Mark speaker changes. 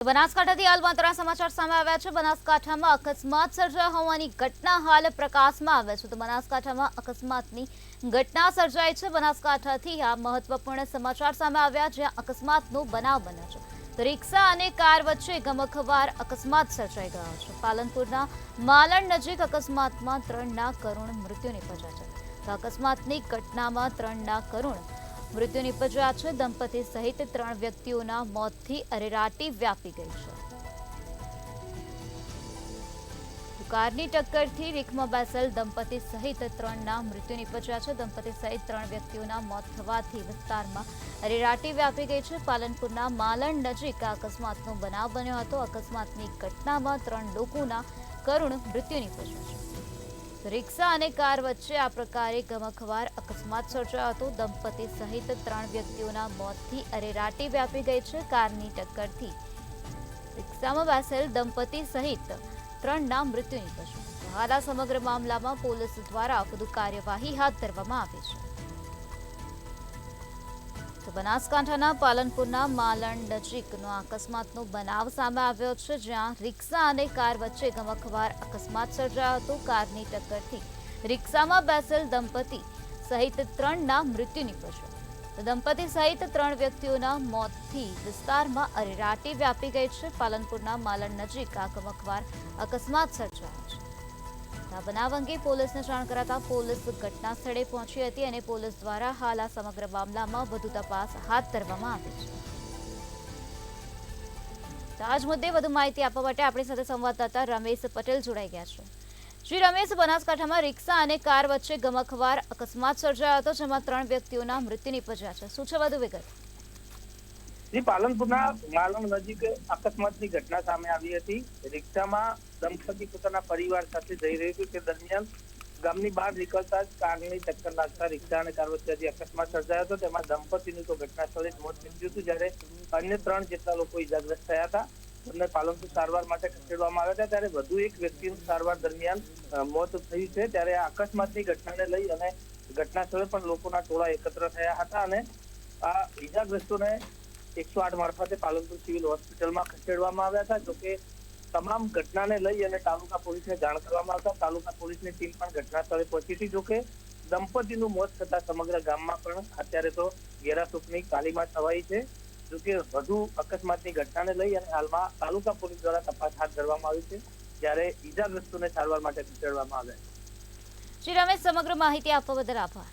Speaker 1: બનાસકાંઠાથી હાલ મહત્વના સમાચાર સામે આવ્યા છે। બનાસકાંઠામાં અકસ્માત સર્જાયા હોવાની ઘટના હાલ પ્રકાશમાં આવે છે। તો બનાસકાંઠામાં અકસ્માતની ઘટના સર્જાઈ છે। બનાસકાંઠાથી આ મહત્વપૂર્ણ સમાચાર સામે આવ્યા જ્યાં અકસ્માતનો બનાવ બન્યો છે। તો રિક્ષા અને કાર વચ્ચે ગમખ્વાર અકસ્માત સર્જાઈ ગયો છે। પાલનપુરના માલણ નજીક અકસ્માતમાં 3ના કરુણ મૃત્યુ નિપજ્યા છે। તો અકસ્માતની ઘટનામાં 3ના કરુણ મૃત્યુ નિપજ્યા છે। દંપતી સહિત 3 વ્યક્તિઓના મોતથી અરેરાટી વ્યાપી ગઈ છે। કારની ટક્કરથી રીક્ષામાં બેસેલ દંપતી સહિત 3ના મૃત્યુ નિપજ્યા છે। દંપતી સહિત 3 વ્યક્તિઓના મોત થવાથી વિસ્તારમાં અરેરાટી વ્યાપી ગઈ છે। પાલનપુરના માલણ નજીક આ અકસ્માતનો બનાવ બન્યો હતો। અકસ્માતની ઘટનામાં 3 લોકોના કરુણ મૃત્યુ નિપજ્યા છે। રિક્ષા અને કાર વચ્ચે આ પ્રકારે ગમખ્વાર અકસ્માત સર્જાયો હતો। દંપતી સહિત 3 વ્યક્તિઓના મોતથી અરેરાટી વ્યાપી ગઈ છે। કારની ટક્કરથી રિક્ષામાં બેસેલ દંપતી સહિત 3ના મૃત્યુ નિપજ્યા। હાલ આ સમગ્ર મામલામાં પોલીસ દ્વારા વધુ કાર્યવાહી હાથ ધરવામાં આવી છે। તો બનાસકાંઠાના પાલનપુરના માલણ નજીકનો અકસ્માતનો બનાવ સામે આવ્યો છે જ્યાં રિક્ષા અને કાર વચ્ચે ગમખ્વાર અકસ્માત સર્જાયો હતો। કારની ટક્કરથી રિક્ષામાં બેસેલ દંપતી સહિત 3ના મૃત્યુ નિપજ્યા। તો દંપતી સહિત 3 વ્યક્તિઓના મોતથી વિસ્તારમાં અરેરાટી વ્યાપી ગઈ છે। પાલનપુરના માલણ નજીક આ ગમખ્વાર અકસ્માત સર્જાયો છે। આ બનાવ અંગે પોલીસને જાણ કરાતા પોલીસ ઘટના સ્થળે પહોંચી હતી અને પોલીસ દ્વારા હાલ આ સમગ્ર મામલામાં વધુ તપાસ હાથ ધરવામાં આવી છે। તો આ જ મુદ્દે વધુ માહિતી આપવા માટે આપણી સાથે સંવાદદાતા રમેશ પટેલ જોડાઈ ગયા છે। શ્રી રમેશ, બનાસકાંઠામાં રિક્ષા અને કાર વચ્ચે ગમખ્વાર અકસ્માત સર્જાયો હતો જેમાં 3 વ્યક્તિઓના મૃત્યુ નિપજ્યા છે। શું છે વધુ વિગત?
Speaker 2: પાલનપુરના માલણ નજીક અકસ્માતની ઘટના સામે આવી હતી। રિક્ષામાં દંપતી પોતાના પરિવાર સાથે જઈ રહ્યું હતું તે દરમિયાન ગામની બહાર નીકળતા જ કારની ટક્કર લાગતા રિક્ષા અને કાર વચ્ચે જે અકસ્માત સર્જાયો હતો તેમાં દંપતીનું તો ઘટના સ્થળે જ મોત નીપજ્યું હતું જ્યારે અન્ય 3 જેટલા લોકો ઈજાગ્રસ્ત થયા હતા। તેમને પાલનપુર સારવાર માટે ખસેડવામાં આવ્યા હતા ત્યારે વધુ એક વ્યક્તિનું સારવાર દરમિયાન મોત થયું છે। ત્યારે આ અકસ્માતની ઘટનાને લઈ અને ઘટના સ્થળે પણ લોકોના ટોળા એકત્ર થયા હતા અને આ ઈજાગ્રસ્તોને 108 મારફતે પાલનપુર સિવિલ હોસ્પિટલમાં ખસેડવામાં આવ્યા હતા। જોકે તમામ ઘટનાને લઈ અને તાલુકા પોલીસને જાણ કરવામાં આવતા તાલુકા પોલીસની ટીમ પણ ઘટના સ્થળે પહોંચી હતી। જોકે દંપતીનું મોત થતા સમગ્ર ગામમાં પણ અત્યારે તો ઘેરાશોકની કાલીમાં છવાઈ છે। જોકે વધુ અકસ્માતની ઘટનાને લઈ અને હાલમાં તાલુકા પોલીસ દ્વારા તપાસ હાથ ધરવામાં આવી છે જ્યારે ઈજાગ્રસ્તોને સારવાર માટે ખસેડવામાં આવ્યા છે।
Speaker 1: શ્રી રમેશ, સમગ્ર માહિતી આપવા બદલ આભાર।